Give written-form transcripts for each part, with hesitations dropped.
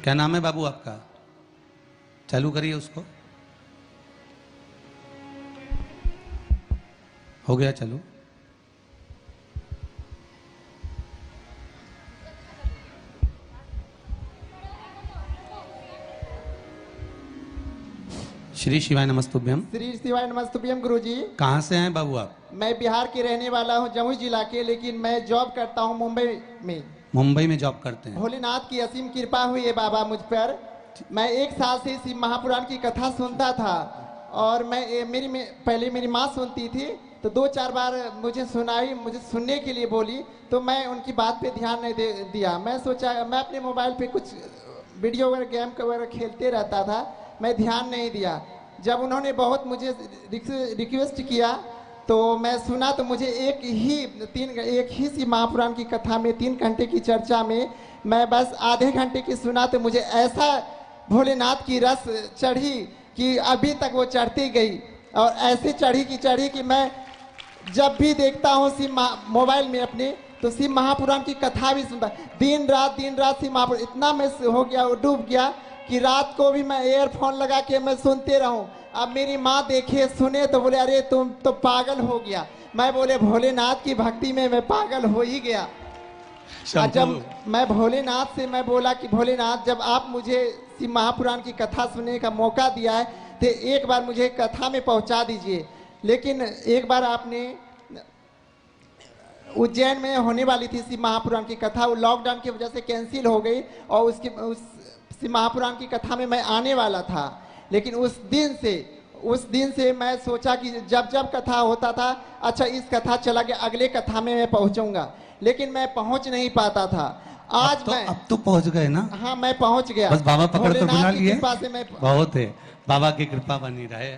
क्या नाम है बाबू आपका? चालू करिए उसको। हो गया चालू। श्री शिवाय नमस्तुभ्यम। श्री शिवाय नमस्तुभ्यम गुरुजी। कहाँ से हैं बाबू आप? मैं बिहार के रहने वाला हूँ, जमुई जिला के, लेकिन मैं जॉब करता हूँ मुंबई में। मुंबई में जॉब करते हैं। भोलेनाथ की असीम कृपा हुई है बाबा मुझ पर। मैं 1 साल से शिव महापुराण की कथा सुनता था और पहले मेरी माँ सुनती थी, तो 2-4 बार मुझे सुनने के लिए बोली, तो मैं उनकी बात पे ध्यान नहीं दिया। मैं सोचा मैं अपने मोबाइल पे कुछ वीडियो वगैरह गेम वगैरह खेलते रहता था, मैं ध्यान नहीं दिया। जब उन्होंने बहुत मुझे रिक्वेस्ट किया तो मैं सुना, तो मुझे एक ही शिव महापुराण की कथा में 3 घंटे की चर्चा में मैं बस आधे घंटे की सुना, तो मुझे ऐसा भोलेनाथ की रस चढ़ी कि अभी तक वो चढ़ती गई और ऐसे चढ़ी कि मैं जब भी देखता हूँ मोबाइल में अपने, तो शिव महापुराण की कथा भी सुनता। दिन रात शिव महापुराण, इतना मैं हो गया, डूब गया कि रात को भी मैं ईयरफोन लगा के मैं सुनते रहूं। अब मेरी माँ देखे सुने तो बोले अरे तुम तो पागल हो गया। मैं बोले भोलेनाथ की भक्ति में मैं पागल हो ही गया। जब मैं भोलेनाथ से मैं बोला कि भोलेनाथ, जब आप मुझे शिव महापुराण की कथा सुनने का मौका दिया है तो एक बार मुझे कथा में पहुंचा दीजिए। लेकिन एक बार आपने उज्जैन में होने वाली थी शिव महापुराण की कथा, वो लॉकडाउन की वजह से कैंसिल हो गई और उस शिव महापुराण की कथा में मैं आने वाला था। लेकिन उस दिन से मैं सोचा कि जब कथा होता था, अच्छा इस कथा चला गया, अगले कथा में मैं पहुंचूंगा, लेकिन मैं पहुंच नहीं पाता था। आज अब तो पहुंच गए ना? हाँ, मैं पहुंच गया। बस बाबा पकड़ कर बुला लिए। बहुत है, बाबा की कृपा बनी रहे।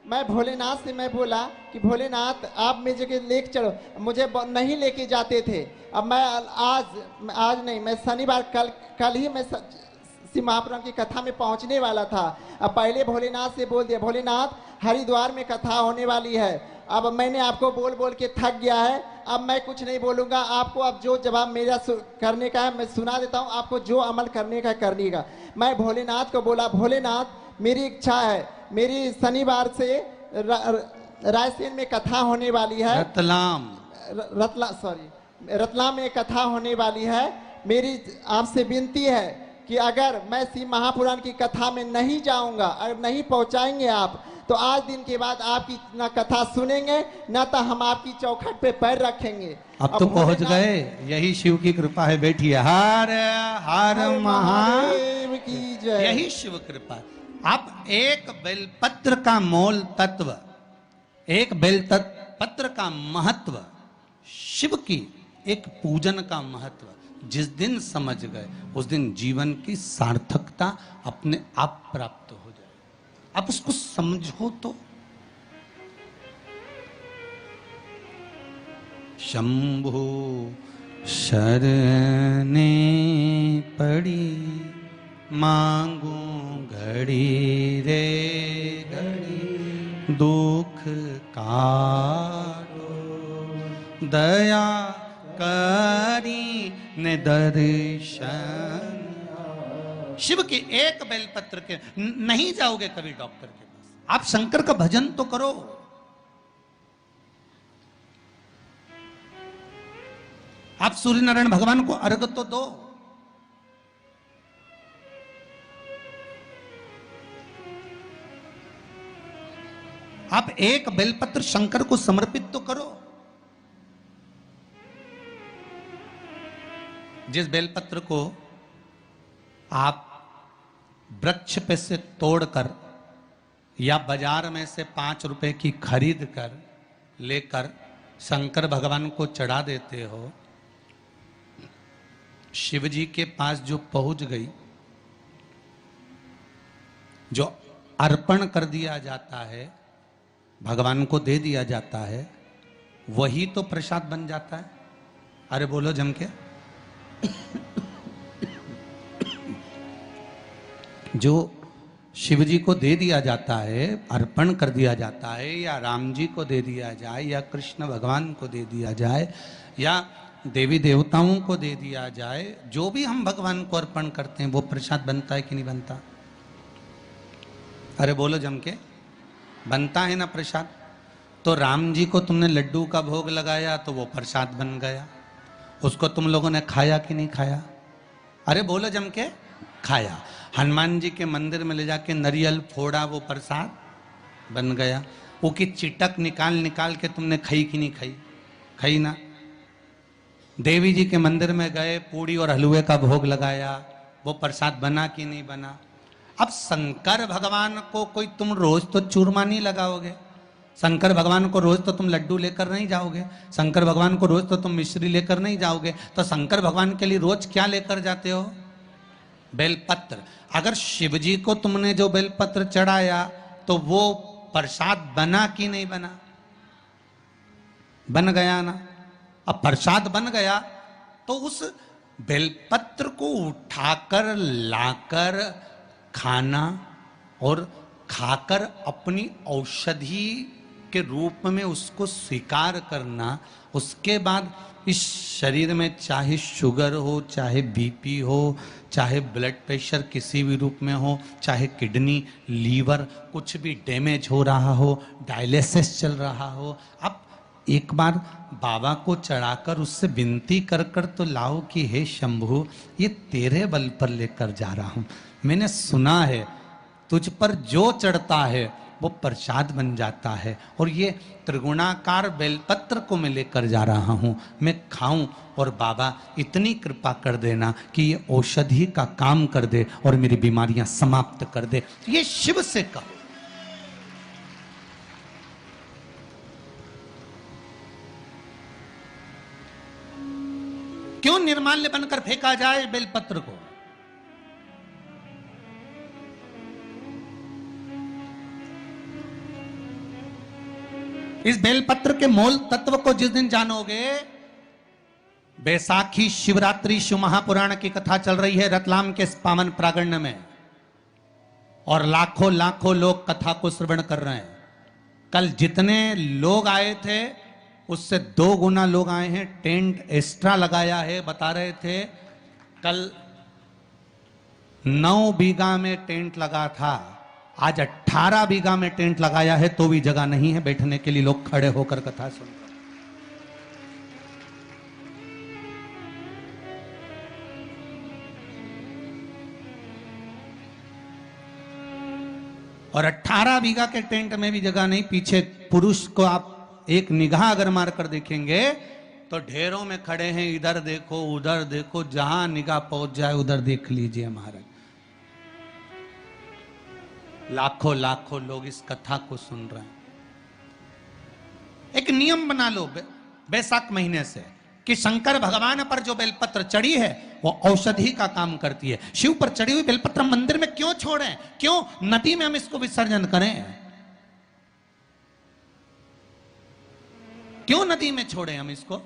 मैं भोलेनाथ से मैं बोला कि भोलेनाथ आप मेरे जगह लेके चलो, मुझे नहीं लेके जाते थे। अब मैं आज नहीं, मैं शनिवार कल ही मैं शिव महापुराण की कथा में पहुंचने वाला था। अब पहले भोलेनाथ से बोल दिया, भोलेनाथ हरिद्वार में कथा होने वाली है। अब मैंने आपको बोल के थक गया है, अब मैं कुछ नहीं बोलूँगा आपको। अब जो जवाब मेरा करने का है मैं सुना देता हूँ, आपको जो अमल करने का करने का। मैं भोलेनाथ को बोला, भोलेनाथ मेरी इच्छा है, मेरी शनिवार से रायसेन में कथा होने वाली है, रतलाम में कथा होने वाली है। मेरी आपसे विनती है कि अगर मैं शिव महापुराण की कथा में नहीं जाऊंगा, अगर नहीं पहुंचाएंगे आप, तो आज दिन के बाद आपकी ना कथा सुनेंगे ना तो हम आपकी चौखट पे पैर रखेंगे। अब तो पहुंच गए, यही शिव की कृपा है। बैठिए। हर हर महादेव की जय। यही शिव कृपा। आप एक बेलपत्र का मोल तत्व, एक बेलपत्र का महत्व, शिव की एक पूजन का महत्व जिस दिन समझ गए, उस दिन जीवन की सार्थकता अपने आप प्राप्त हो जाए। आप उसको समझो तो। शंभु शरणे पड़ी मांगू घड़ी रे घड़ी, दुख काटो दया करी ने दर्शन। शिव के एक बेलपत्र के नहीं जाओगे कभी डॉक्टर के पास, आप शंकर का भजन तो करो। आप सूर्य नारायण भगवान को अर्घ तो दो। आप एक बेलपत्र शंकर को समर्पित तो करो। जिस बेलपत्र को आप वृक्ष पे से तोड़कर या बाजार में से 5 रुपए की खरीद कर लेकर शंकर भगवान को चढ़ा देते हो, शिव जी के पास जो पहुंच गई, जो अर्पण कर दिया जाता है, भगवान को दे दिया जाता है, वही तो प्रसाद बन जाता है। अरे बोलो जम के। जो शिव जी को दे दिया जाता है, अर्पण कर दिया जाता है, या राम जी को दे दिया जाए, या कृष्ण भगवान को दे दिया जाए, या देवी देवताओं को दे दिया जाए, जो भी हम भगवान को अर्पण करते हैं वो प्रसाद बनता है कि नहीं बनता? अरे बोलो जम के, बनता है ना प्रसाद। तो राम जी को तुमने लड्डू का भोग लगाया तो वो प्रसाद बन गया, उसको तुम लोगों ने खाया कि नहीं खाया? अरे बोलो जम के, खाया। हनुमान जी के मंदिर में ले जाके नारियल फोड़ा, वो प्रसाद बन गया। वो की चिटक निकाल निकाल के तुमने खाई कि नहीं खाई? खाई ना। देवी जी के मंदिर में गए, पूड़ी और हलवे का भोग लगाया, वो प्रसाद बना कि नहीं बना? अब शंकर भगवान को कोई तुम रोज तो चूरमा नहीं लगाओगे, शंकर भगवान को रोज तो तुम लड्डू लेकर नहीं जाओगे, शंकर भगवान को रोज तो तुम मिश्री लेकर नहीं जाओगे। तो शंकर भगवान के लिए रोज क्या लेकर जाते हो? बेलपत्र। अगर शिव जी को तुमने जो बेलपत्र चढ़ाया तो वो प्रसाद बना कि नहीं बना? बन गया ना। अब प्रसाद बन गया तो उस बेलपत्र को उठाकर लाकर खाना और खाकर अपनी औषधि के रूप में उसको स्वीकार करना, उसके बाद इस शरीर में चाहे शुगर हो, चाहे बीपी हो, चाहे ब्लड प्रेशर किसी भी रूप में हो, चाहे किडनी लीवर कुछ भी डैमेज हो रहा हो, डायलिसिस चल रहा हो, अब एक बार बाबा को चढ़ाकर उससे विनती कर कर तो लाओ कि हे शंभु, ये तेरे बल पर लेकर जा रहा हूं। मैंने सुना है तुझ पर जो चढ़ता है वो प्रसाद बन जाता है, और ये त्रिगुणाकार बेलपत्र को मैं लेकर जा रहा हूं, मैं खाऊं और बाबा इतनी कृपा कर देना कि ये औषधि का काम कर दे और मेरी बीमारियां समाप्त कर दे। ये शिव से कहो। क्यों निर्माल्य बनकर फेंका जाए बेलपत्र को? इस बेलपत्र के मूल तत्व को जिस दिन जानोगे, बैसाखी शिवरात्रि शिव महापुराण की कथा चल रही है रतलाम के पावन प्रांगण में, और लाखों लाखों लोग कथा को श्रवण कर रहे हैं। कल जितने लोग आए थे उससे 2 गुना लोग आए हैं, टेंट एक्स्ट्रा लगाया है। बता रहे थे कल 9 बीघा में टेंट लगा था, आज 18 बीघा में टेंट लगाया है, तो भी जगह नहीं है बैठने के लिए, लोग खड़े होकर कथा सुन रहे हैं। और 18 बीघा के टेंट में भी जगह नहीं। पीछे पुरुष को आप एक निगाह अगर मारकर देखेंगे तो ढेरों में खड़े हैं, इधर देखो उधर देखो, जहां निगाह पहुंच जाए उधर देख लीजिए महाराज। लाखों लाखों लोग इस कथा को सुन रहे हैं। एक नियम बना लो बैसाख महीने से कि शंकर भगवान पर जो बेलपत्र चढ़ी है वो औषधि का काम करती है। शिव पर चढ़ी हुई बेलपत्र मंदिर में क्यों छोड़ें? क्यों नदी में हम इसको विसर्जन करें? क्यों नदी में छोड़ें हम इसको?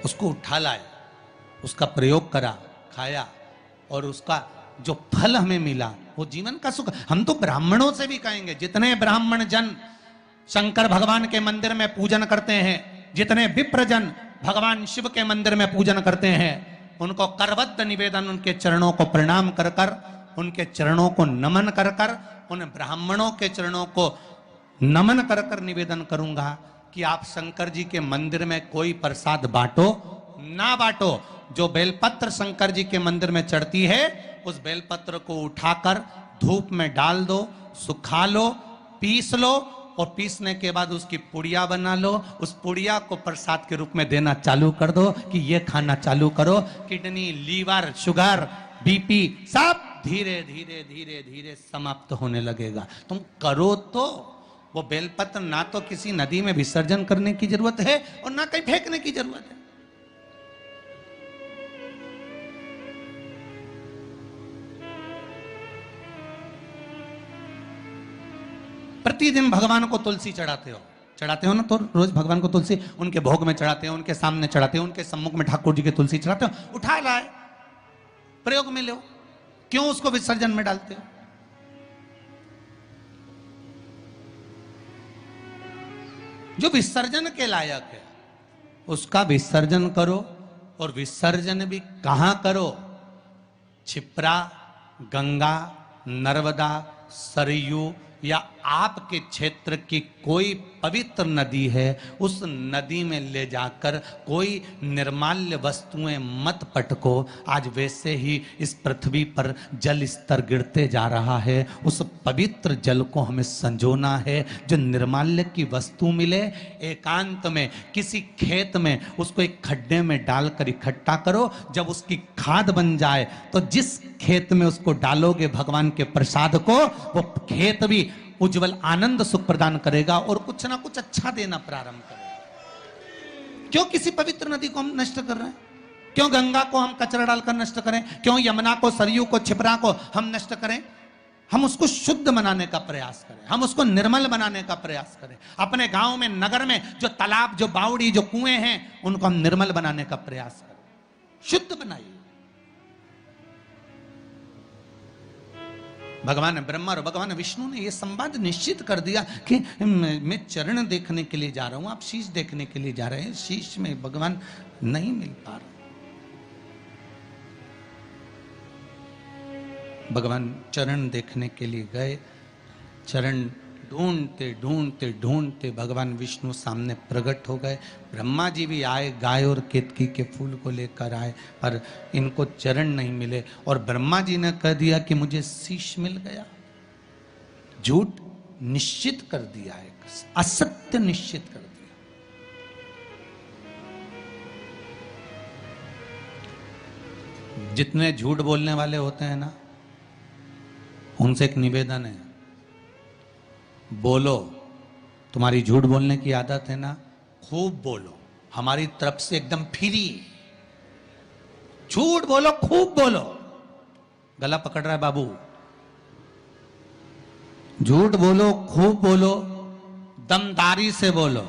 उसको उठा लाए, उसका प्रयोग करा, खाया, और उसका जो फल हमें मिला वो जीवन का सुख। हम तो ब्राह्मणों से भी कहेंगे, जितने ब्राह्मण जन शंकर भगवान के मंदिर में पूजन करते हैं, जितने विप्र जन भगवान शिव के मंदिर में पूजन करते हैं, उनको करबद्ध निवेदन, उनके चरणों को प्रणाम कर कर, उनके चरणों को नमन कर कर, उन ब्राह्मणों के चरणों को नमन कर कर निवेदन करूंगा कि आप शंकर जी के मंदिर में कोई प्रसाद बांटो ना बांटो, जो बेलपत्र शंकर जी के मंदिर में चढ़ती है उस बेलपत्र को उठाकर धूप में डाल दो, सुखा लो, पीस लो, और पीसने के बाद उसकी पुड़िया बना लो। उस पुड़िया को प्रसाद के रूप में देना चालू कर दो कि ये खाना चालू करो। किडनी, लीवर, शुगर, बीपी सब धीरे धीरे धीरे धीरे समाप्त होने लगेगा। तुम करो तो वो बेलपत्र ना तो किसी नदी में विसर्जन करने की जरूरत है और ना कहीं फेंकने की जरूरत है। प्रतिदिन भगवान को तुलसी चढ़ाते हो ना? तो रोज भगवान को तुलसी उनके भोग में चढ़ाते हो, उनके सामने चढ़ाते हो, उनके सम्मुख में ठाकुर जी के तुलसी चढ़ाते हो, उठा लाए, प्रयोग में लो, क्यों उसको विसर्जन में डालते हो? जो विसर्जन के लायक है उसका विसर्जन करो। और विसर्जन भी कहां करो? छिप्रा, गंगा, नर्मदा, सरयू या आपके क्षेत्र की कोई पवित्र नदी है, उस नदी में ले जाकर कोई निर्माल्य वस्तुएं मत पटको। आज वैसे ही इस पृथ्वी पर जल स्तर गिरते जा रहा है, उस पवित्र जल को हमें संजोना है। जो निर्माल्य की वस्तु मिले, एकांत में किसी खेत में उसको एक खड्डे में डालकर इकट्ठा करो। जब उसकी खाद बन जाए तो जिस खेत में उसको डालोगे भगवान के प्रसाद को, वो खेत भी उज्जवल आनंद सुख प्रदान करेगा और कुछ ना कुछ अच्छा देना प्रारंभ करेगा। क्यों किसी पवित्र नदी को हम नष्ट कर रहे हैं? क्यों गंगा को हम कचरा डालकर नष्ट करें? क्यों यमुना को, सरयू को, छिपरा को हम नष्ट करें? हम उसको शुद्ध बनाने का प्रयास करें, हम उसको निर्मल बनाने का प्रयास करें। अपने गांव में, नगर में जो तालाब, जो बावड़ी, जो कुएं हैं, उनको हम निर्मल बनाने का प्रयास करें, शुद्ध बनाइए। भगवान ब्रह्मा और भगवान विष्णु ने यह संवाद निश्चित कर दिया कि मैं चरण देखने के लिए जा रहा हूं, आप शीश देखने के लिए जा रहे हैं। शीश में भगवान नहीं मिल पा रहा। भगवान चरण देखने के लिए गए, चरण ढूंढते ढूंढते ढूंढते भगवान विष्णु सामने प्रकट हो गए। ब्रह्मा जी भी आए, गाय और केतकी के फूल को लेकर आए, पर इनको चरण नहीं मिले। और ब्रह्मा जी ने कह दिया कि मुझे शीश मिल गया। झूठ निश्चित कर दिया, एक असत्य निश्चित कर दिया। जितने झूठ बोलने वाले होते हैं ना, उनसे एक निवेदन है, बोलो। तुम्हारी झूठ बोलने की आदत है ना, खूब बोलो। हमारी तरफ से एकदम फ्री झूठ बोलो, खूब बोलो। गला पकड़ रहा है बाबू। झूठ बोलो, खूब बोलो, दमदारी से बोलो।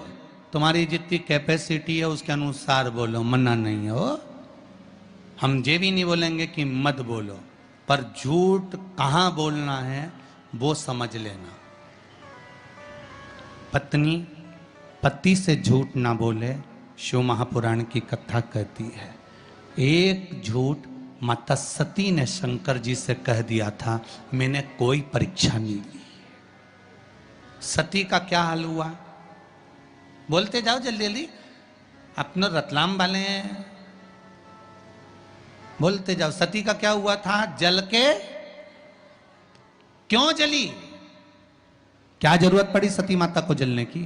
तुम्हारी जितनी कैपेसिटी है उसके अनुसार बोलो, मना नहीं हो। हम ये भी नहीं बोलेंगे कि मत बोलो, पर झूठ कहां बोलना है वो समझ लेना। पत्नी पति से झूठ ना बोले, शिव महापुराण की कथा कहती है। एक झूठ माता सती ने शंकर जी से कह दिया था, मैंने कोई परीक्षा नहीं ली। सती का क्या हाल हुआ? बोलते जाओ जल्दी जल्दी, अपने रतलाम वाले हैं, बोलते जाओ। सती का क्या हुआ था? जल के क्यों जली? क्या जरूरत पड़ी सती माता को जलने की?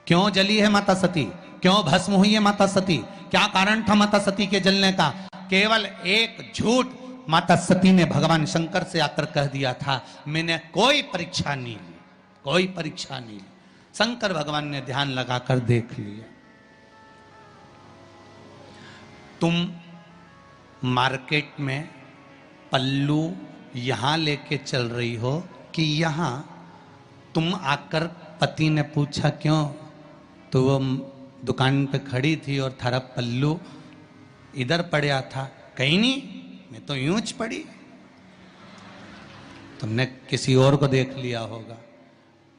क्यों जली है माता सती? क्यों भस्म हुई है माता सती? क्या कारण था माता सती के जलने का? केवल एक झूठ माता सती ने भगवान शंकर से आकर कह दिया था, मैंने कोई परीक्षा नहीं ली, कोई परीक्षा नहीं ली। शंकर भगवान ने ध्यान लगाकर देख लिया। तुम मार्केट में पल्लू यहां लेके चल रही हो कि यहां? तुम आकर पति ने पूछा क्यों, तो वो दुकान पे खड़ी थी और थारा पल्लू इधर पड़ा था। कहीं नहीं, मैं तो यूं च पड़ी। तुमने किसी और को देख लिया होगा।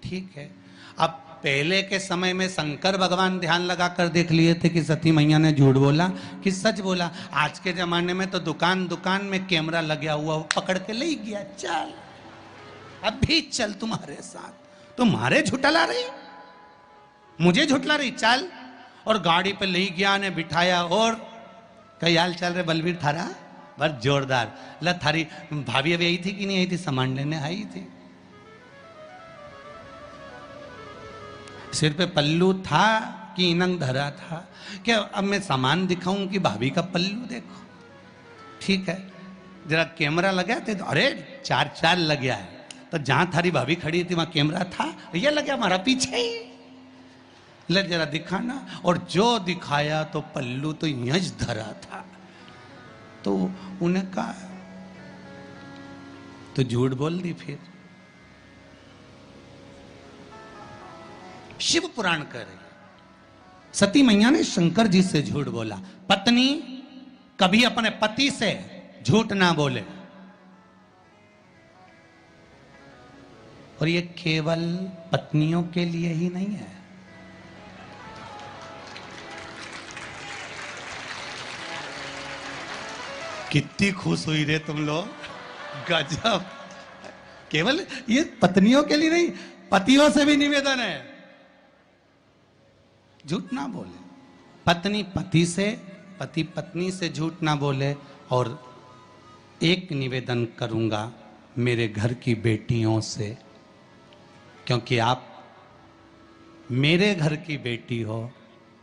ठीक है, अब पहले के समय में शंकर भगवान ध्यान लगाकर देख लिए थे कि सती मैया ने झूठ बोला कि सच बोला। आज के जमाने में तो दुकान दुकान में कैमरा लगा हुआ, वो पकड़ के ले गया, चल अब भी चल तुम्हारे साथ। तुम्हारे झुटला रही, मुझे झुटला रही, चल। और गाड़ी पे ले गया ने बिठाया। और कई हाल चल रहे बलबीर थारा? बस जोरदार। ला थारी भाभी अभी आई थी कि नहीं आई थी? सामान लेने आई थी। सिर पे पल्लू था कि इनंग धरा था? क्या अब मैं सामान दिखाऊं कि भाभी का पल्लू देखो? ठीक है, जरा कैमरा लगा थे तो अरे चार लग गया है। तो जहां थारी भाभी खड़ी थी वहां कैमरा था, ये लग गया हमारा पीछे ही। ले जरा दिखाना। और जो दिखाया तो पल्लू तो यंज धरा था। तो उन्हें कहा, तो झूठ बोल दी। फिर शिव पुराण कह रही सती मैया ने शंकर जी से झूठ बोला। पत्नी कभी अपने पति से झूठ ना बोले। और ये केवल पत्नियों के लिए ही नहीं है, कितनी खुश हुई रे तुम लोग, गजब। केवल ये पत्नियों के लिए नहीं, पतियों से भी निवेदन है, झूठ ना बोले। पत्नी पति से, पति पत्नी से झूठ ना बोले। और एक निवेदन करूंगा मेरे घर की बेटियों से, क्योंकि आप मेरे घर की बेटी हो,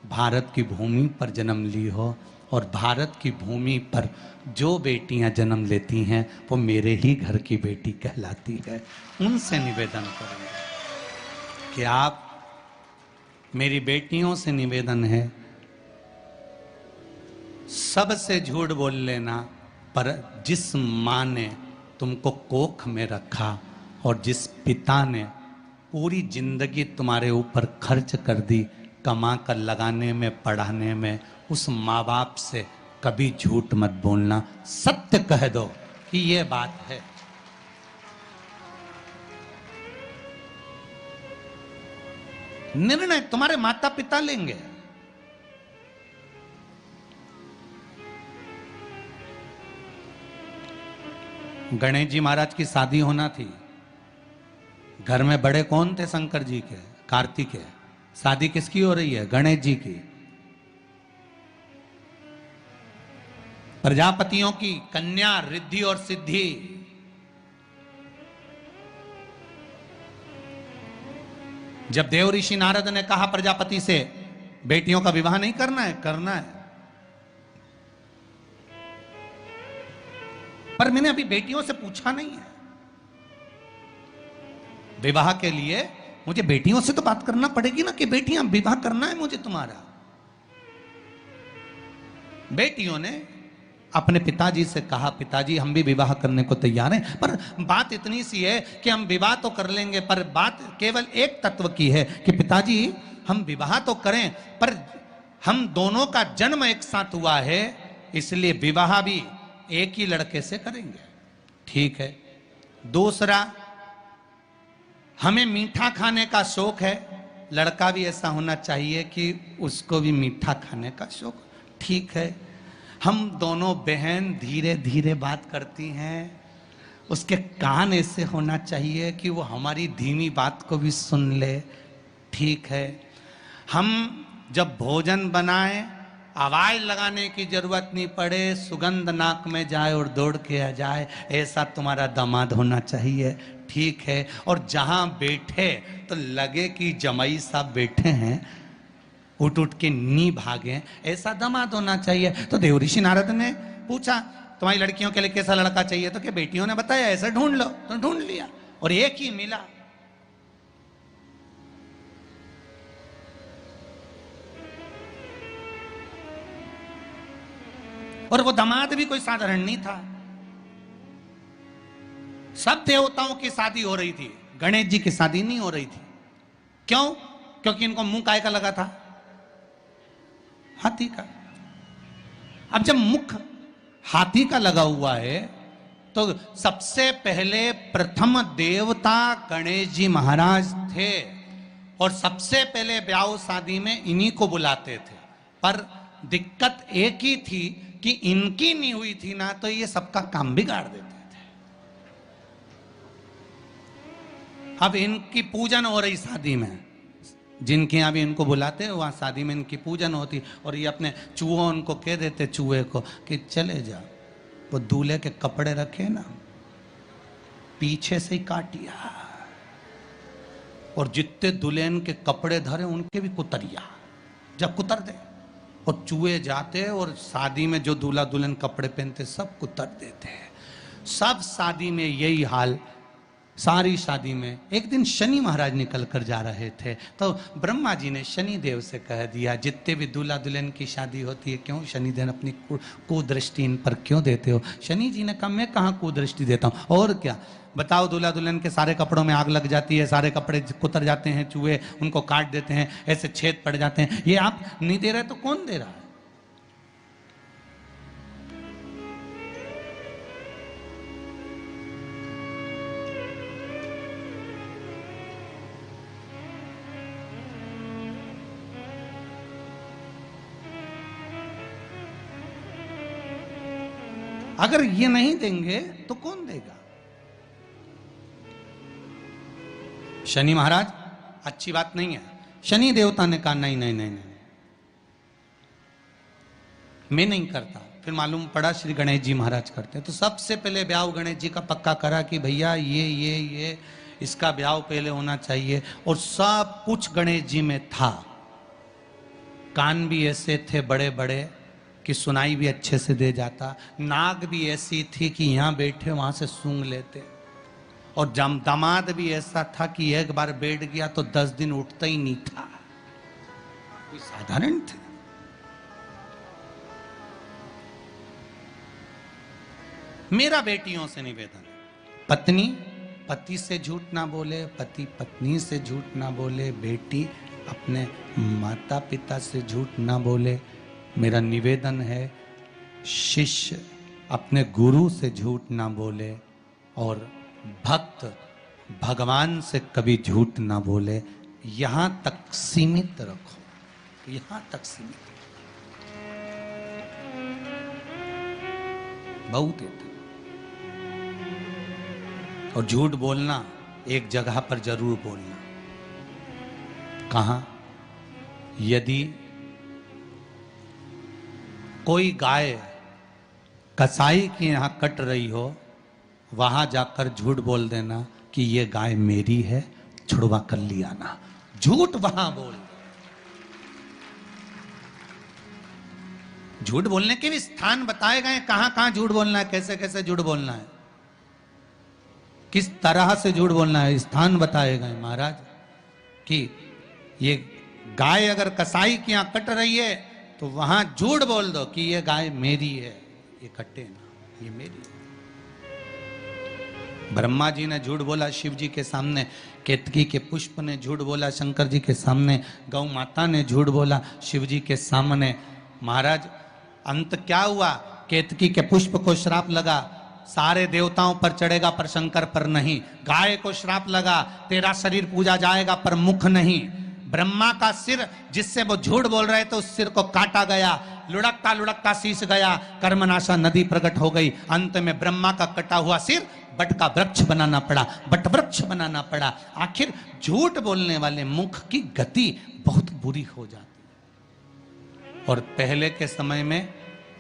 भारत की भूमि पर जन्म ली हो, और भारत की भूमि पर जो बेटियां जन्म लेती हैं वो मेरे ही घर की बेटी कहलाती है। उनसे निवेदन करूंगा कि आप, मेरी बेटियों से निवेदन है, सबसे झूठ बोल लेना, पर जिस माँ ने तुमको कोख में रखा और जिस पिता ने पूरी जिंदगी तुम्हारे ऊपर खर्च कर दी, कमा कर लगाने में, पढ़ाने में, उस माँ बाप से कभी झूठ मत बोलना, सत्य कह दो कि ये बात है। निर्णय तुम्हारे माता पिता लेंगे। गणेश जी महाराज की शादी होना थी, घर में बड़े कौन थे? शंकर जी के, कार्तिक है। शादी किसकी हो रही है? गणेश जी की। प्रजापतियों की कन्या रिद्धि और सिद्धि। जब देव ऋषि नारद ने कहा प्रजापति से बेटियों का विवाह नहीं करना है, करना है, पर मैंने अभी बेटियों से पूछा नहीं है। विवाह के लिए मुझे बेटियों से तो बात करना पड़ेगी ना कि बेटियां, विवाह करना है मुझे तुम्हारा। बेटियों ने अपने पिताजी से कहा, पिताजी हम भी विवाह करने को तैयार हैं, पर बात इतनी सी है कि हम विवाह तो कर लेंगे, पर बात केवल एक तत्व की है कि पिताजी हम विवाह तो करें, पर हम दोनों का जन्म एक साथ हुआ है, इसलिए विवाह भी एक ही लड़के से करेंगे। ठीक है। दूसरा, हमें मीठा खाने का शौक है, लड़का भी ऐसा होना चाहिए कि उसको भी मीठा खाने का शौक। ठीक है। हम दोनों बहन धीरे धीरे बात करती हैं, उसके कान ऐसे होना चाहिए कि वो हमारी धीमी बात को भी सुन ले। ठीक है। हम जब भोजन बनाएं, आवाज लगाने की जरूरत नहीं पड़े, सुगंध नाक में जाए और दौड़ के आ जाए, ऐसा तुम्हारा दामाद होना चाहिए। ठीक है। और जहां बैठे तो लगे कि जमाई साहब बैठे हैं, उठ उठ के नी भागे, ऐसा दामाद होना चाहिए। तो देव ऋषि नारद ने पूछा तुम्हारी लड़कियों के लिए कैसा लड़का चाहिए, तो क्या बेटियों ने बताया ऐसा ढूंढ लो, तो ढूंढ लिया और एक ही मिला। और वो दामाद भी कोई साधारण नहीं था। सब देवताओं की शादी हो रही थी, गणेश जी की शादी नहीं हो रही थी। क्यों? क्योंकि इनको मुंह काय का लगा था? हाथी का। अब जब मुख हाथी का लगा हुआ है तो सबसे पहले प्रथम देवता गणेश जी महाराज थे और सबसे पहले ब्याह शादी में इन्हीं को बुलाते थे। पर दिक्कत एक ही थी कि इनकी नहीं हुई थी ना, तो ये सबका काम बिगाड़ देते थे। अब इनकी पूजन हो रही शादी में, जिनके यहाँ भी इनको बुलाते हैं वहाँ शादी में इनकी पूजन होती, और ये अपने चूहों उनको कह देते चूहे को कि चले जा, वो दूल्हे के कपड़े रखे ना पीछे से ही काटिया, और जितने दुल्हन के कपड़े धरे उनके भी कुतरिया, जब कुतर दे। और चूहे जाते और शादी में जो दूल्हा दुल्हन कपड़े पहनते सब कुतर देते हैं। सब शादी में यही हाल। सारी शादी में एक दिन शनि महाराज निकल कर जा रहे थे, तो ब्रह्मा जी ने शनि देव से कह दिया, जितने भी दूल्हा दुल्हन की शादी होती है, क्यों शनि देव अपनी कुदृष्टि इन पर क्यों देते हो? शनि जी ने कहा मैं कहाँ कुदृष्टि देता हूँ, और क्या बताओ, दूल्हा दुल्हन के सारे कपड़ों में आग लग जाती है, सारे कपड़े कुतर जाते हैं, चूहे उनको काट देते हैं, ऐसे छेद पड़ जाते हैं, ये आप नहीं दे रहे तो कौन दे रहा है? अगर ये नहीं देंगे तो कौन देगा? शनि महाराज अच्छी बात नहीं है। शनि देवता ने कहा नहीं नहीं नहीं नहीं, मैं नहीं करता। फिर मालूम पड़ा श्री गणेश जी महाराज करते हैं। तो सबसे पहले ब्याह गणेश जी का पक्का करा कि भैया ये इसका ब्याह पहले होना चाहिए। और सब कुछ गणेश जी में था। कान भी ऐसे थे बड़े बड़े कि सुनाई भी अच्छे से दे जाता। नाक भी ऐसी थी कि यहाँ बैठे वहां से सूंघ लेते। और दामाद भी ऐसा था कि एक बार बैठ गया तो 10 दिन उठता ही नहीं था। कोई साधारण थे? मेरा बेटियों से निवेदन, पत्नी पति से झूठ ना बोले, पति पत्नी से झूठ ना बोले, बेटी अपने माता पिता से झूठ ना बोले। मेरा निवेदन है शिष्य अपने गुरु से झूठ ना बोले और भक्त भगवान से कभी झूठ ना बोले। यहां तक सीमित रखो, यहां तक सीमित, बहुत है। और झूठ बोलना एक जगह पर जरूर बोलना। कहां? यदि कोई गाय कसाई के यहां कट रही हो, वहां जाकर झूठ बोल देना कि ये गाय मेरी है, छुड़वा कर लिया ना। झूठ वहां बोल। झूठ बोलने के भी स्थान बताए गए, कहां कहां झूठ बोलना है, कैसे कैसे झूठ बोलना है, किस तरह से झूठ बोलना है, स्थान बताए गए महाराज। कि ये गाय अगर कसाई की यहां कट रही है तो वहां झूठ बोल दो कि ये गाय मेरी है, ये कटे ना, ये मेरी है। ब्रह्मा जी ने झूठ बोला शिव जी के सामने, केतकी के पुष्प ने झूठ बोला शंकर जी के सामने, गौ माता ने झूठ बोला शिव जी के सामने। महाराज अंत क्या हुआ? केतकी के पुष्प को श्राप लगा, सारे देवताओं पर चढ़ेगा पर शंकर पर नहीं। गाय को श्राप लगा, तेरा शरीर पूजा जाएगा पर मुख नहीं। ब्रह्मा का सिर जिससे वो झूठ बोल रहे थे उस सिर को काटा गया, लुढ़कता शीश गया, कर्मनाशा नदी प्रकट हो गई। अंत में ब्रह्मा का कटा हुआ सिर बट का वृक्ष बनाना पड़ा, बट वृक्ष बनाना पड़ा। आखिर झूठ बोलने वाले मुख की गति बहुत बुरी हो जाती। और पहले के समय में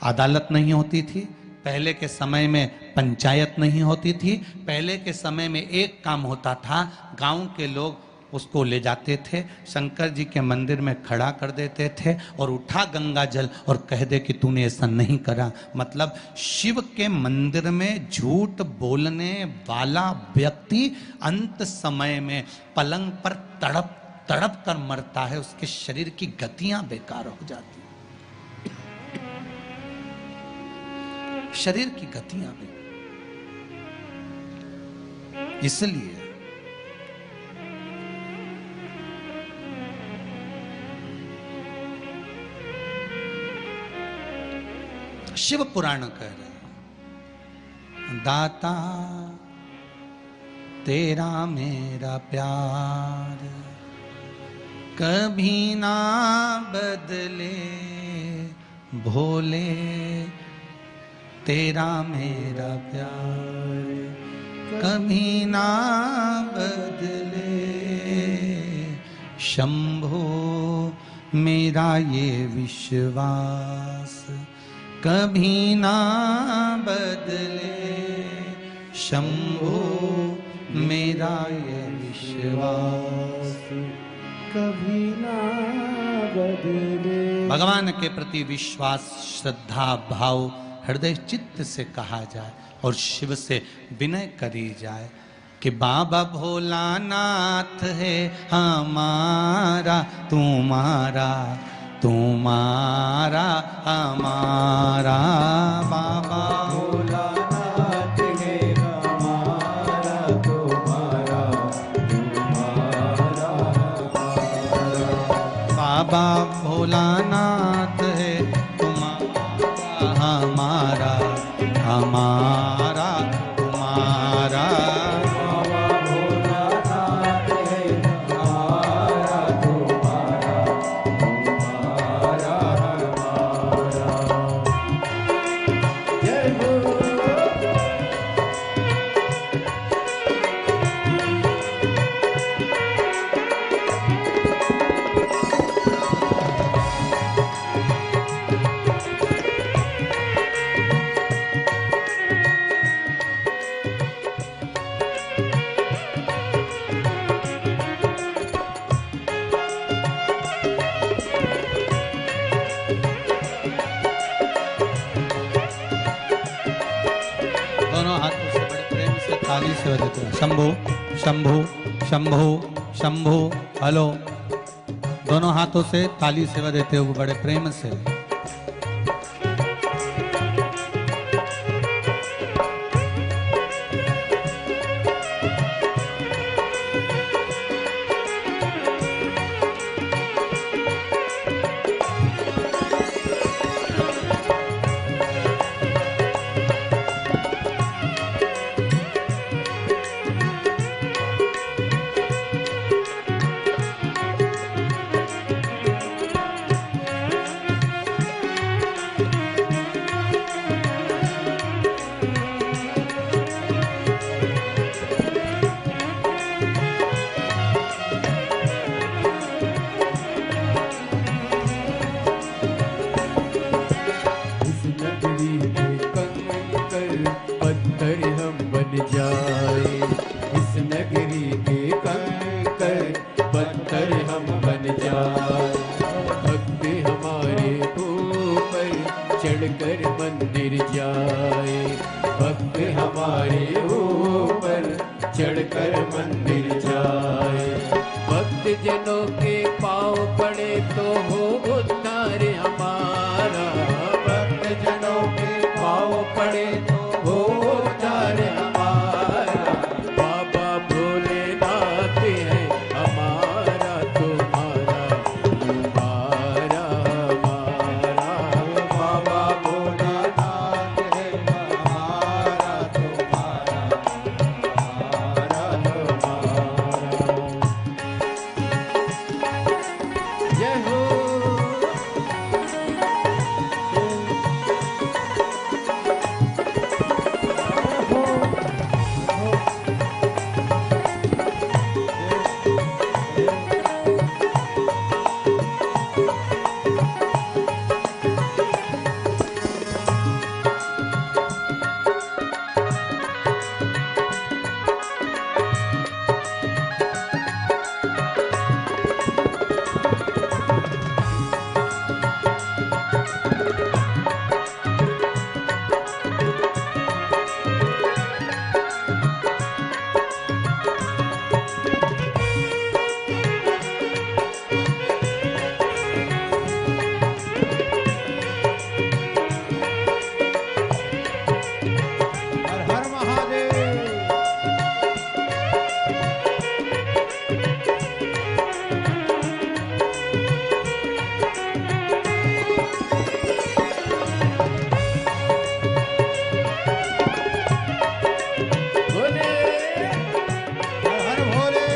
अदालत नहीं होती थी, पहले के समय में पंचायत नहीं होती थी, पहले के समय में एक काम होता था, गांव के लोग उसको ले जाते थे, शंकर जी के मंदिर में खड़ा कर देते थे और उठा गंगा जल और कह दे कि तूने ऐसा नहीं करा। मतलब शिव के मंदिर में झूठ बोलने वाला व्यक्ति अंत समय में पलंग पर तड़प तड़प कर मरता है, उसके शरीर की गतियां बेकार हो जाती, शरीर की गतियां बेकार। इसलिए शिव पुराण कह रहे हैं, दाता तेरा मेरा प्यार कभी ना बदले, भोले तेरा मेरा प्यार कभी ना बदले, शंभो मेरा ये विश्वास कभी ना बदले, शंभो मेरा ये विश्वास कभी ना बदले। भगवान के प्रति विश्वास, श्रद्धा, भाव हृदय चित्त से कहा जाए और शिव से विनय करी जाए कि बाबा भोलानाथ है हमारा, तुम्हारा तुम्हारा हमारा, बाबा भोलानाथ है हमारा, तुम्हारा तुम्हारा बाबा भोलानाथ है तुम्हारा हमारा, हमारा तुम्हारा, जय हो सेवा देते हैं। शंभु शंभु शंभु शंभु। हेलो, दोनों हाथों से ताली सेवा देते हो बड़े प्रेम से। चढ़कर मंदिर जाए, भक्त हमारे ऊपर चढ़कर मंदिर जाए। भक्त जनों के पाँव पड़े तो हो उद्धार हमारा, भक्त जनों के पाँव पड़े तो हो उद्धार हमारा। बाबा भोलेनाथ है हमारा तुम्हारा, तुम्हारा हमारा। बाबा भोलेनाथ है हमारा तुम्हारा, तुम्हारा हमारा। जय हो। हर हर महादेव। भोले हर हर भोले।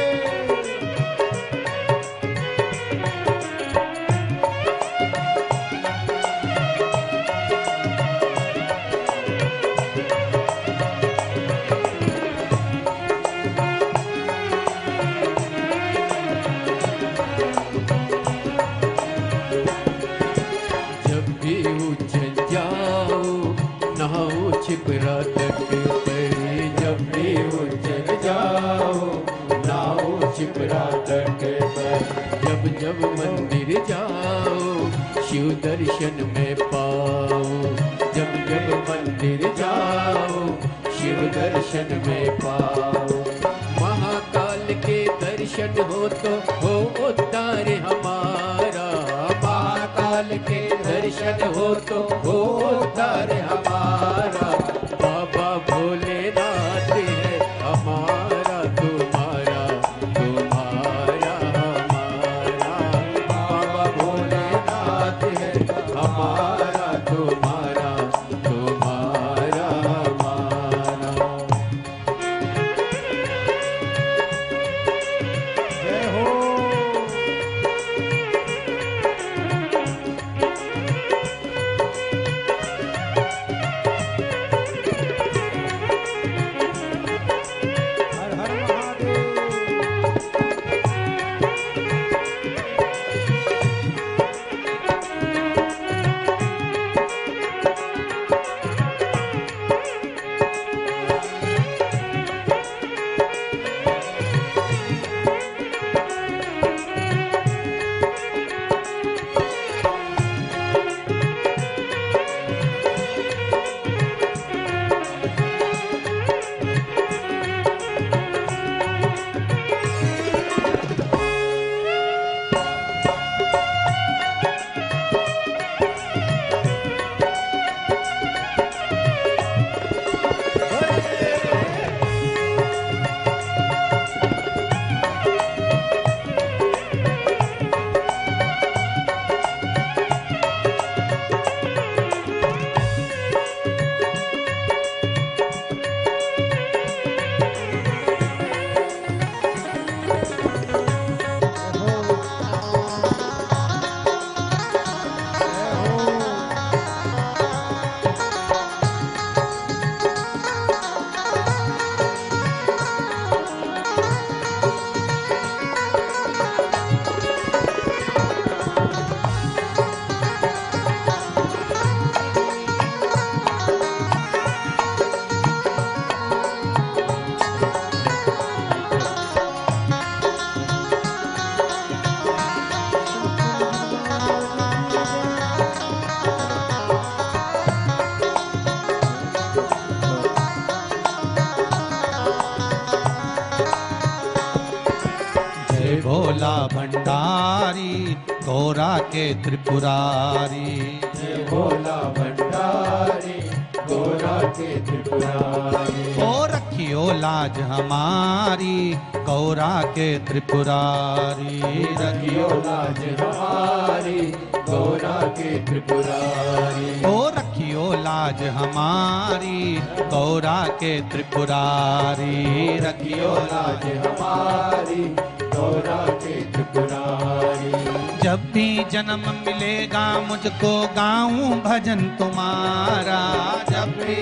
जब भी उज्जैन जाओ नहाओ छिपरा तट पर, जब भी उज्जैन जाओ नहाओ छिपरा तट पर। जब जब मंदिर जाओ शिव दर्शन में पाओ, जब जब मंदिर जाओ शिव दर्शन में पाओ। महाकाल के दर्शन हो तो हो उद्धार हमारा, महाकाल के दर्शन हो तो हो उद्धार हमारा। बाबा भोलेनाथ है हमारा तुम्हारा, तुम्हारा हमारा। बाबा भोलेनाथ है हमारा तुम्हारा, तुम्हारा हमारा। जय हो। भंडारी गौरा के त्रिपुरारी। जय भोला भंडारी गौरा के त्रिपुरारी। ओ रखियो लाज हमारी गौरा के त्रिपुरारी। रखियो लाज हमारी गौरा के त्रिपुरारी। ओ रखियो लाज हमारी गौरा के त्रिपुरारी। रखियो लाज हमारी गौरा के त्रिपुरारी। जब भी जन्म मिलेगा मुझको गाऊं भजन तुम्हारा। जब भी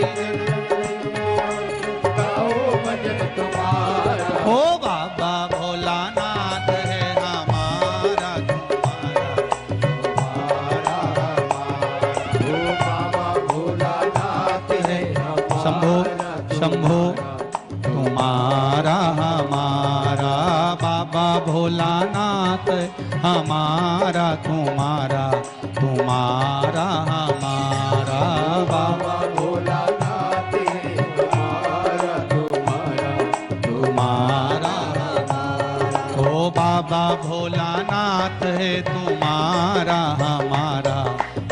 गाओ भजन तुम्हारा। ओ बाबा भोलानाथ है हमारा तुम्हारा। ओ बाबा भोलानाथ है शंभो हमारा शंभो तुम्हारा हमारा। बाबा भोलानाथ हमारा तुम्हारा तुम्हारा हमारा। बाबा भोलानाथ है हमारा तुम्हारा तुम्हारा ओ बाबा भोलानाथ है तुम्हारा हमारा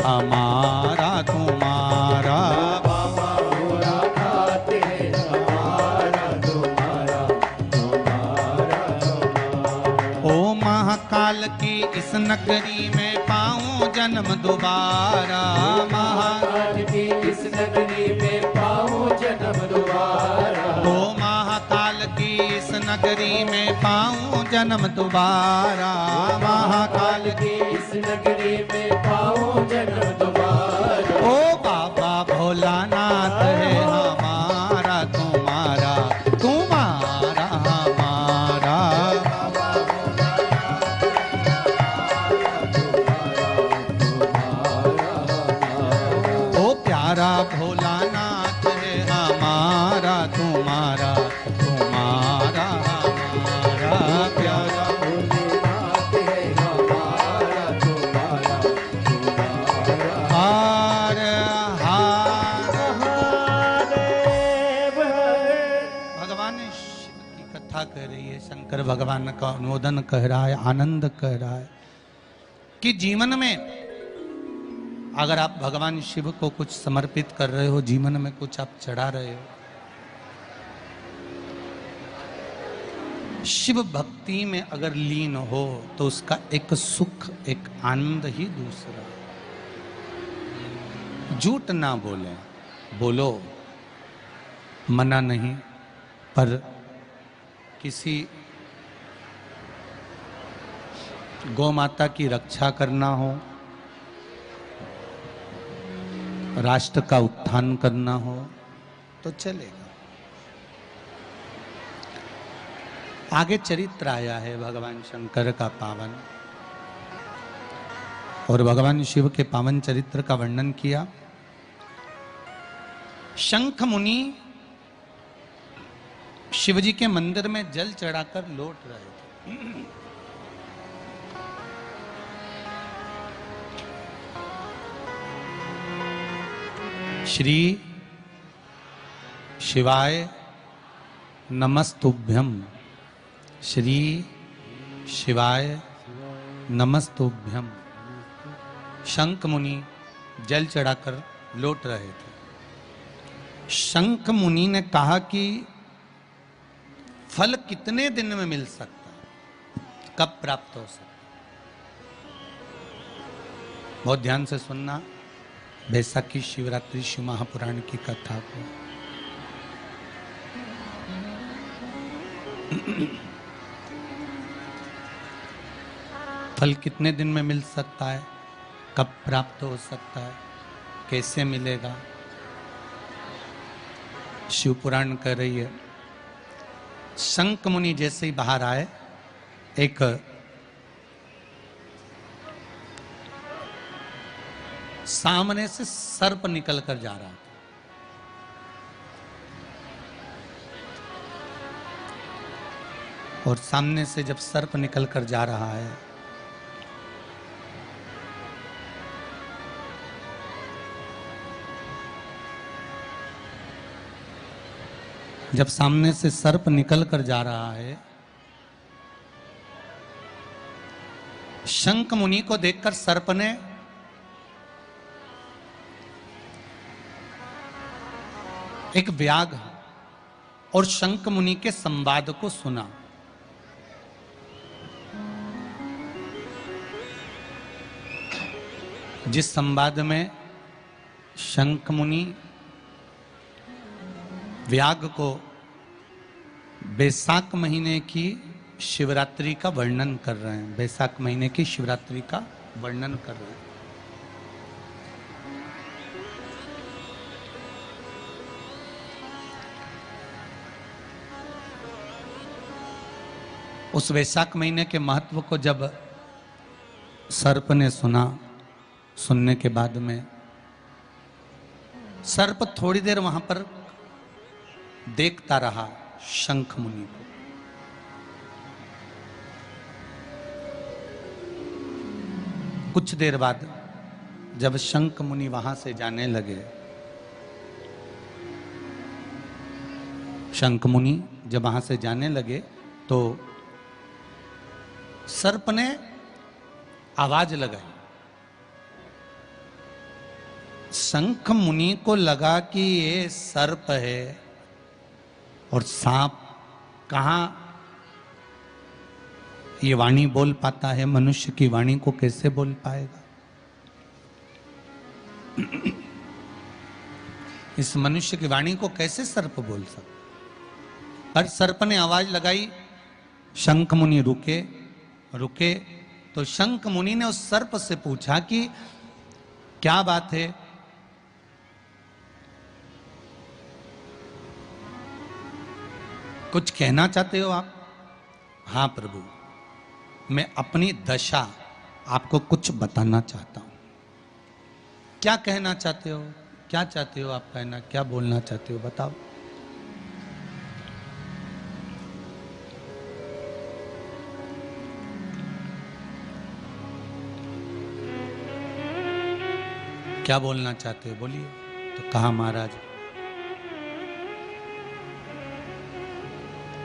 हमारा तुम्हारा। बाबा भोलानाथ है हमारा तुम्हारा तुम्हारा। ओ महाकाल की इस नगरी में पाऊं जन्म दोबारा। महाकाल की इस नगरी में पाऊं जन्म दोबारा। ओ महाकाल की इस नगरी में पाऊं जन्म दोबारा। महाकाल की इस नगरी में पाऊं जन्म दोबारा। ओ बाबा भोलानाथ है हमारा तुम्हारा तुम्हारा हमारा। ओ प्यारा भोलानाथ है हमारा तुम्हारा तुम्हारा हमारा। प्यारा भोलेनाथ है हमारा तुम्हारा तुम्हारा। हार हार। महादेव भगवान शिव की कथा कह रही है। शंकर भगवान का अनुमोदन कह रहा है, आनंद कह रहा है कि जीवन में अगर आप भगवान शिव को कुछ समर्पित कर रहे हो, जीवन में कुछ आप चढ़ा रहे हो, शिव भक्ति में अगर लीन हो तो उसका एक सुख एक आनंद ही दूसरा। झूठ ना बोले, बोलो मना नहीं, पर किसी गौ माता की रक्षा करना हो, राष्ट्र का उत्थान करना हो तो चलेगा। आगे चरित्र आया है भगवान शंकर का पावन, और भगवान शिव के पावन चरित्र का वर्णन किया। शंख मुनि शिवजी के मंदिर में जल चढ़ाकर लौट रहे थे। श्री शिवाय नमस्तुभ्यम। श्री शिवाय नमस्तुभ्यम। शंख मुनि जल चढ़ाकर लौट रहे थे। शंख मुनि ने कहा कि फल कितने दिन में मिल सकता, कब प्राप्त हो सकता? बहुत ध्यान से सुनना बैसाखी शिवरात्रि शिव महापुराण की कथा को। फल कितने दिन में मिल सकता है, कब प्राप्त हो सकता है, कैसे मिलेगा? शिव पुराण कह रही है। शंख मुनि जैसे ही बाहर आए, एक सामने से सर्प निकल कर जा रहा था। और सामने से जब सर्प निकल कर जा रहा है, जब सामने से सर्प निकल कर जा रहा है शंख मुनि को देखकर सर्प ने एक व्याघ्र और शंख मुनि के संवाद को सुना। जिस संवाद में शंख मुनि व्याघ्र को बैसाख महीने की शिवरात्रि का वर्णन कर रहे हैं, बैसाख महीने की शिवरात्रि का वर्णन कर रहे हैं। उस वैशाख महीने के महत्व को जब सर्प ने सुना, सुनने के बाद में सर्प थोड़ी देर वहां पर देखता रहा शंख मुनि को। कुछ देर बाद जब शंख मुनि वहां से जाने लगे, शंख मुनि जब वहां से जाने लगे तो सर्प ने आवाज लगाई। शंख मुनि को लगा कि ये सर्प है और सांप कहां ये वाणी बोल पाता है, मनुष्य की वाणी को कैसे बोल पाएगा। इस मनुष्य की वाणी को कैसे सर्प बोल सकता। पर सर्प ने आवाज लगाई, शंख मुनि रुके तो शंख मुनि ने उस सर्प से पूछा कि क्या बात है। कुछ कहना चाहते हो आप? हाँ प्रभु, मैं अपनी दशा आपको कुछ बताना चाहता हूं। क्या कहना चाहते हो? क्या चाहते हो आप कहना? क्या बोलना चाहते हो बताओ। क्या बोलना चाहते हो बोलिए। तो कहा महाराज,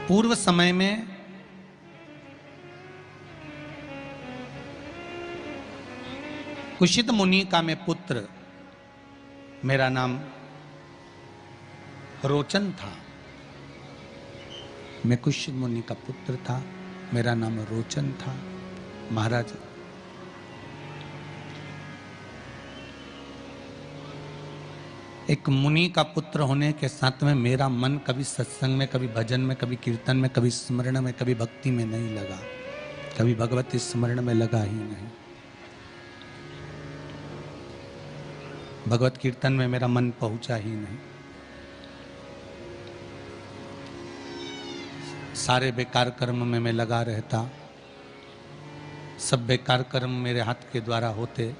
पूर्व समय में कुशित मुनि का मैं पुत्र, मेरा नाम रोचन था। मैं कुशित मुनि का पुत्र था, मेरा नाम रोचन था। महाराज, एक मुनि का पुत्र होने के साथ में मेरा मन कभी सत्संग में, कभी भजन में, कभी कीर्तन में, कभी स्मरण में, कभी भक्ति में नहीं लगा। कभी भगवत स्मरण में लगा ही नहीं। भगवत कीर्तन में मेरा मन पहुंचा ही नहीं। सारे बेकार कर्म में मैं लगा रहता। सब बेकार कर्म मेरे हाथ के द्वारा होते।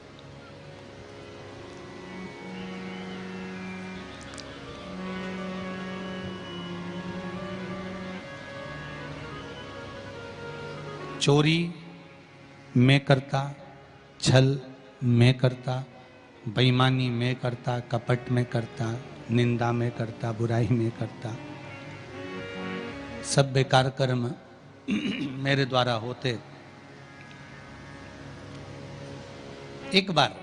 चोरी मैं करता, छल मैं करता, बेईमानी मैं करता, कपट में करता, निंदा में करता, बुराई में करता। सब बेकार कर्म मेरे द्वारा होते। एक बार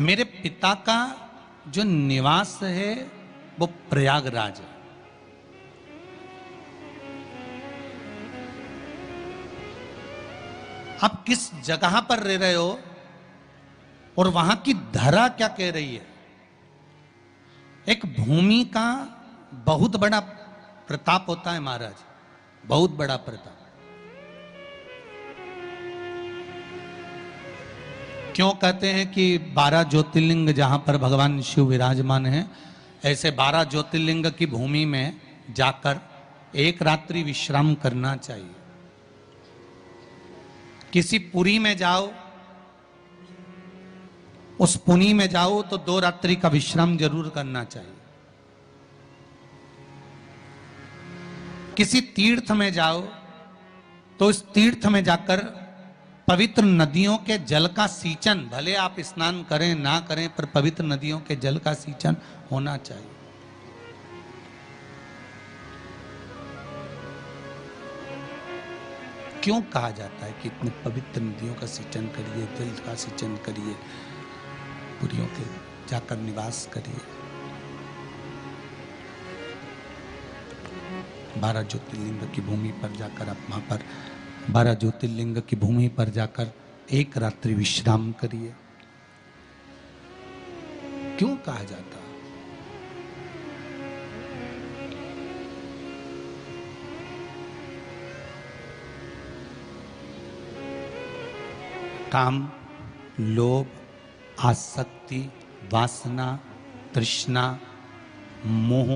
मेरे पिता का जो निवास है वो प्रयागराज है। आप किस जगह पर रह रहे हो और वहां की धरा क्या कह रही है। एक भूमि का बहुत बड़ा प्रताप होता है महाराज, बहुत बड़ा प्रताप। क्यों कहते हैं कि 12 ज्योतिर्लिंग जहां पर भगवान शिव विराजमान हैं, ऐसे 12 ज्योतिर्लिंग की भूमि में जाकर एक रात्रि विश्राम करना चाहिए। किसी पुरी में जाओ, उस पुनी में जाओ तो 2 रात्रि का विश्राम जरूर करना चाहिए। किसी तीर्थ में जाओ तो इस तीर्थ में जाकर पवित्र नदियों के जल का सींचन, भले आप स्नान करें ना करें, पर पवित्र नदियों के जल का सींचन होना चाहिए। क्यों कहा जाता है कि इतने पवित्र नदियों का सिंचन करिए, जल का सिंचन करिए, पुरियों के जाकर निवास करिए। 12 ज्योतिर्लिंग की भूमि पर जाकर आप वहां पर 12 ज्योतिर्लिंग की भूमि पर जाकर एक रात्रि विश्राम करिए। क्यों कहा जाता? काम, लोभ, आसक्ति, वासना, तृष्णा, मोह,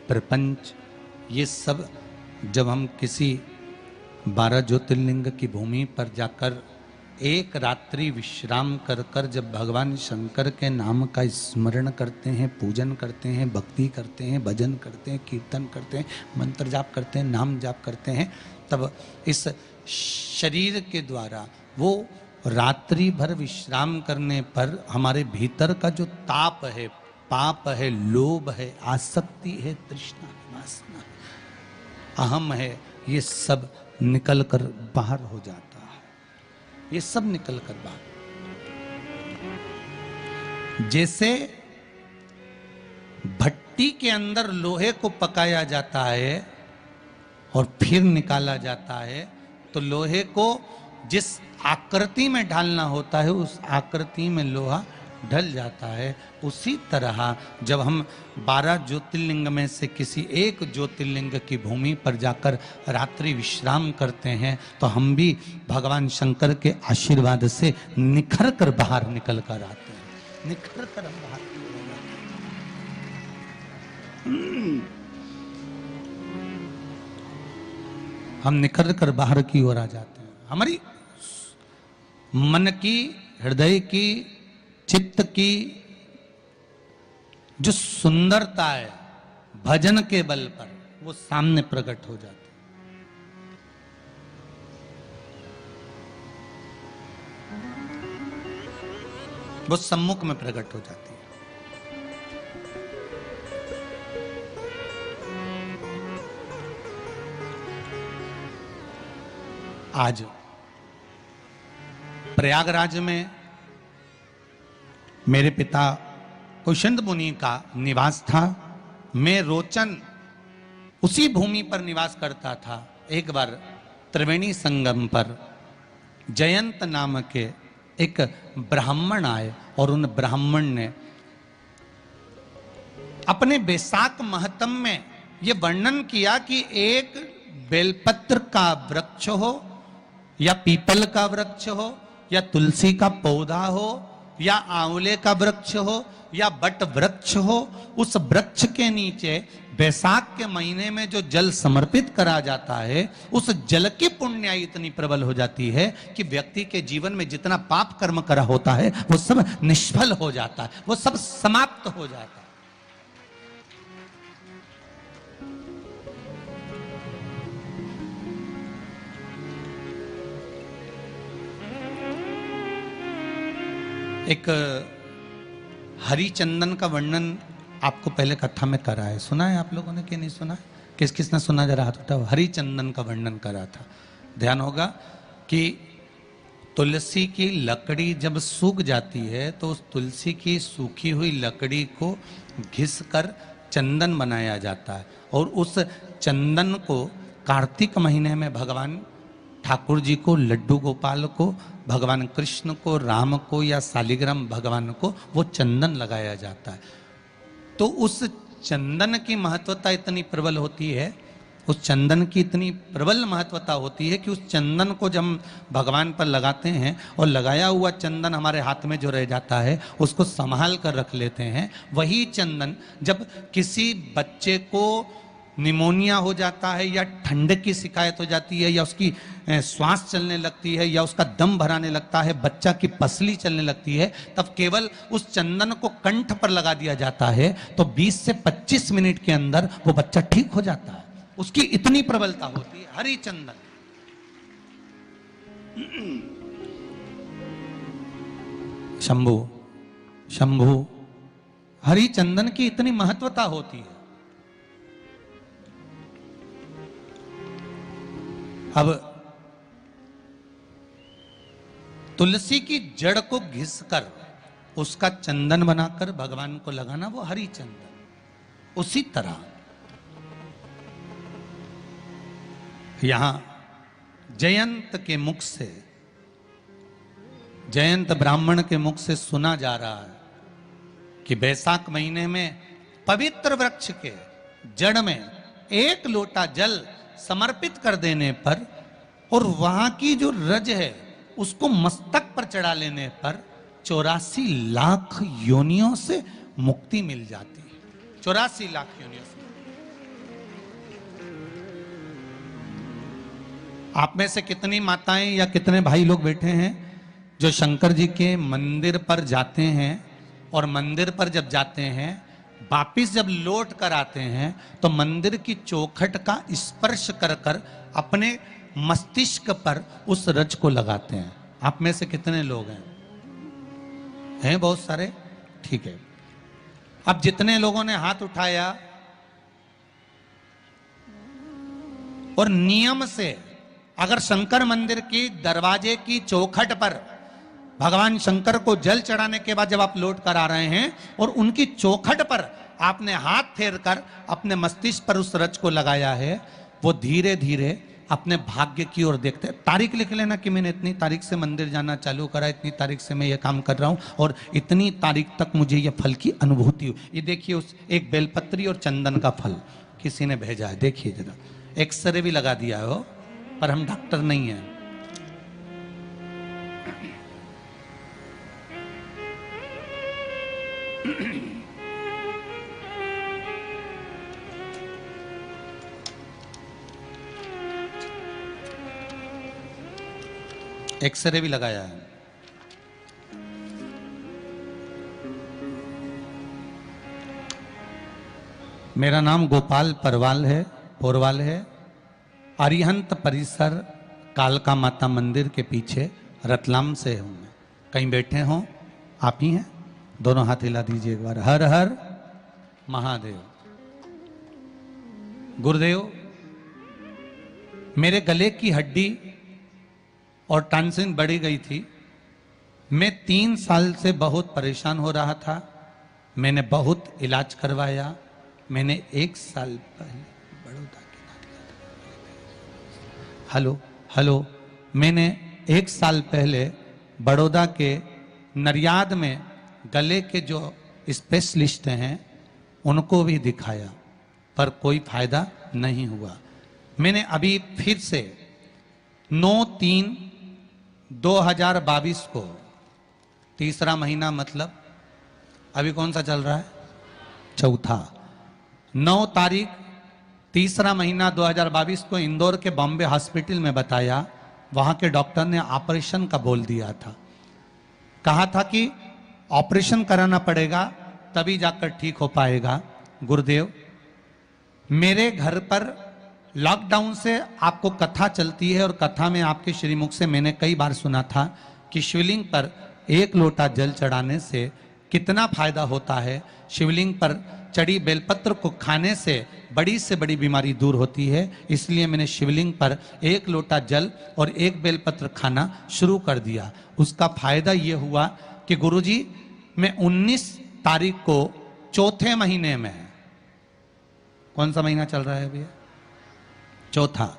प्रपंच, ये सब जब हम किसी 12 ज्योतिर्लिंग की भूमि पर जाकर एक रात्रि विश्राम कर कर जब भगवान शंकर के नाम का स्मरण करते हैं, पूजन करते हैं, भक्ति करते हैं, भजन करते हैं, कीर्तन करते हैं, मंत्र जाप करते हैं, नाम जाप करते हैं, तब इस शरीर के द्वारा वो रात्रि भर विश्राम करने पर हमारे भीतर का जो ताप है, पाप है, लोभ है, आसक्ति है, तृष्णा है, वासना है, अहम है, ये सब निकल कर बाहर हो जाता है। ये सब निकल कर बाहर, जैसे भट्टी के अंदर लोहे को पकाया जाता है और फिर निकाला जाता है, तो लोहे को जिस आकृति में ढालना होता है उस आकृति में लोहा ढल जाता है। उसी तरह जब हम 12 ज्योतिर्लिंग में से किसी एक ज्योतिर्लिंग की भूमि पर जाकर रात्रि विश्राम करते हैं तो हम भी भगवान शंकर के आशीर्वाद से निखर कर बाहर निकल कर आते हैं, निखर कर हम बाहर निकल आते हैं। हम निखर कर बाहर की ओर आ जाते हैं। हमारी मन की, हृदय की, चित्त की जो सुंदरता है भजन के बल पर, वो सामने प्रकट हो जाती है। वो सम्मुख में प्रकट हो जाती है। आज प्रयागराज में मेरे पिता कुशंद मुनि का निवास था। मैं रोचन उसी भूमि पर निवास करता था। एक बार त्रिवेणी संगम पर जयंत नाम के एक ब्राह्मण आए और उन ब्राह्मण ने अपने बैसाख महत्म में यह वर्णन किया कि एक बेलपत्र का वृक्ष हो या पीपल का वृक्ष हो या तुलसी का पौधा हो या आंवले का वृक्ष हो या बट वृक्ष हो, उस वृक्ष के नीचे बैसाख के महीने में जो जल समर्पित करा जाता है, उस जल की पुण्याई इतनी प्रबल हो जाती है कि व्यक्ति के जीवन में जितना पाप कर्म करा होता है वो सब निष्फल हो जाता है, वो सब समाप्त हो जाता है। एक हरिचंदन का वर्णन आपको पहले कथा में करा है, सुना है आप लोगों ने कि नहीं सुना है? किस किस ने सुना, जरा हाथ उठाओ। हरिचंदन का वर्णन करा था। ध्यान होगा कि तुलसी की लकड़ी जब सूख जाती है तो उस तुलसी की सूखी हुई लकड़ी को घिस कर चंदन बनाया जाता है और उस चंदन को कार्तिक महीने में भगवान ठाकुर जी को, लड्डू गोपाल को, भगवान कृष्ण को, राम को या शालिग्राम भगवान को वो चंदन लगाया जाता है। तो उस चंदन की महत्वता इतनी प्रबल होती है, उस चंदन की इतनी प्रबल महत्वता होती है कि उस चंदन को जब हम भगवान पर लगाते हैं और लगाया हुआ चंदन हमारे हाथ में जो रह जाता है उसको संभाल कर रख लेते हैं। वही चंदन जब किसी बच्चे को निमोनिया हो जाता है या ठंड की शिकायत हो जाती है या उसकी श्वास चलने लगती है या उसका दम भराने लगता है, बच्चा की पसली चलने लगती है, तब केवल उस चंदन को कंठ पर लगा दिया जाता है तो 20 से 25 मिनट के अंदर वो बच्चा ठीक हो जाता है। उसकी इतनी प्रबलता होती है हरिचंदन। शंभु शंभु हरिचंदन की इतनी महत्वता होती है। अब तुलसी की जड़ को घिसकर उसका चंदन बनाकर भगवान को लगाना, वो हरि चंदन। उसी तरह यहां जयंत के मुख से, जयंत ब्राह्मण के मुख से सुना जा रहा है कि बैसाख महीने में पवित्र वृक्ष के जड़ में 1 लोटा जल समर्पित कर देने पर और वहां की जो रज है उसको मस्तक पर चढ़ा लेने पर 84 लाख योनियों से मुक्ति मिल जाती है। 84 लाख योनियों से। आप में से कितनी माताएं या कितने भाई लोग बैठे हैं जो शंकर जी के मंदिर पर जाते हैं और मंदिर पर जब जाते हैं वापिस जब लौट कर आते हैं तो मंदिर की चौखट का स्पर्श कर कर अपने मस्तिष्क पर उस रज को लगाते हैं? आप में से कितने लोग हैं बहुत सारे? ठीक है। अब जितने लोगों ने हाथ उठाया और नियम से अगर शंकर मंदिर की दरवाजे की चौखट पर भगवान शंकर को जल चढ़ाने के बाद जब आप लौट कर आ रहे हैं और उनकी चौखट पर आपने हाथ फेर कर अपने मस्तिष्क पर उस रज को लगाया है, वो धीरे धीरे अपने भाग्य की ओर देखते हैं। तारीख लिख लेना कि मैंने इतनी तारीख से मंदिर जाना चालू करा, इतनी तारीख से मैं ये काम कर रहा हूं और इतनी तारीख तक मुझे ये फल की अनुभूति हुई। ये देखिए, उस एक बेलपत्री और चंदन का फल किसी ने भेजा है, देखिए जरा। एक्सरे भी लगा दिया है वो, पर हम डॉक्टर नहीं हैं। एक्सरे भी लगाया है। मेरा नाम गोपाल पोरवाल है। अरिहंत परिसर कालका माता मंदिर के पीछे रतलाम से हूं मैं। कहीं बैठे हो आप ही हैं? दोनों हाथ हिला दीजिए एक बार। हर हर महादेव। गुरुदेव, मेरे गले की हड्डी और टॉन्सिल बढ़ी गई थी। मैं 3 साल से बहुत परेशान हो रहा था। मैंने बहुत इलाज करवाया। मैंने 1 साल पहले बड़ौदा हेलो मैंने 1 साल पहले बड़ौदा के नरियाद में गले के जो स्पेशलिस्ट हैं उनको भी दिखाया, पर कोई फायदा नहीं हुआ। मैंने अभी फिर से 9/3/2022 को, तीसरा महीना मतलब अभी कौन सा चल रहा है? चौथा। 9 तारीख तीसरा महीना 2022 को इंदौर के बॉम्बे हॉस्पिटल में बताया। वहां के डॉक्टर ने ऑपरेशन का बोल दिया था। कहा था कि ऑपरेशन कराना पड़ेगा तभी जाकर ठीक हो पाएगा। गुरुदेव, मेरे घर पर लॉकडाउन से आपको कथा चलती है और कथा में आपके श्रीमुख से मैंने कई बार सुना था कि शिवलिंग पर 1 लोटा जल चढ़ाने से कितना फायदा होता है। शिवलिंग पर चढ़ी बेलपत्र को खाने से बड़ी बीमारी दूर होती है। इसलिए मैंने शिवलिंग पर 1 लोटा जल और 1 बेलपत्र खाना शुरू कर दिया। उसका फायदा यह हुआ कि गुरुजी, मैं 19 तारीख को चौथे महीने में, कौन सा महीना चल रहा है भैया? चौथा।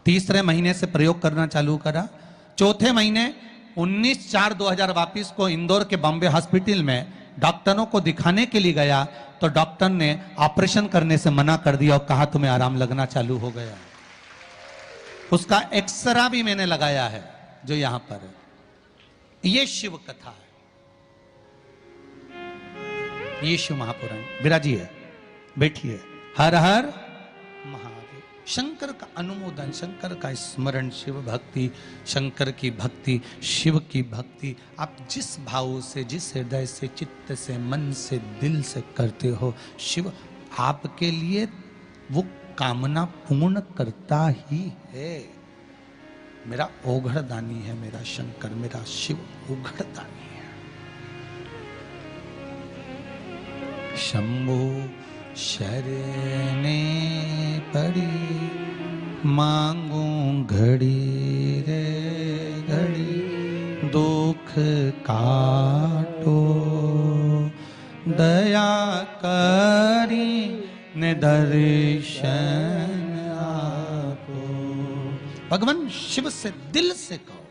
तीसरे महीने से प्रयोग करना चालू करा। चौथे महीने 19/4/2022 को इंदौर के बॉम्बे हॉस्पिटल में डॉक्टरों को दिखाने के लिए गया तो डॉक्टर ने ऑपरेशन करने से मना कर दिया और कहा तुम्हें आराम लगना चालू हो गया। उसका एक्सरा भी मैंने लगाया है जो यहां पर है। ये शिव कथा है, ये शिव महापुराण। विराजी है, बैठिए। हर हर महादेव। शंकर का अनुमोदन, शंकर का स्मरण, शिव भक्ति, शंकर की भक्ति, शिव की भक्ति आप जिस भाव से, जिस हृदय से, चित्त से, मन से, दिल से करते हो, शिव आपके लिए वो कामना पूर्ण करता ही है। मेरा ओघड़दानी है मेरा शंकर, मेरा शिव ओघड़दानी है। शंभो शरणे पड़ी मांगू घड़ी रे घड़ी, दुख काटो, दया करी ने दर्शन आपो। भगवान शिव से दिल से कहो,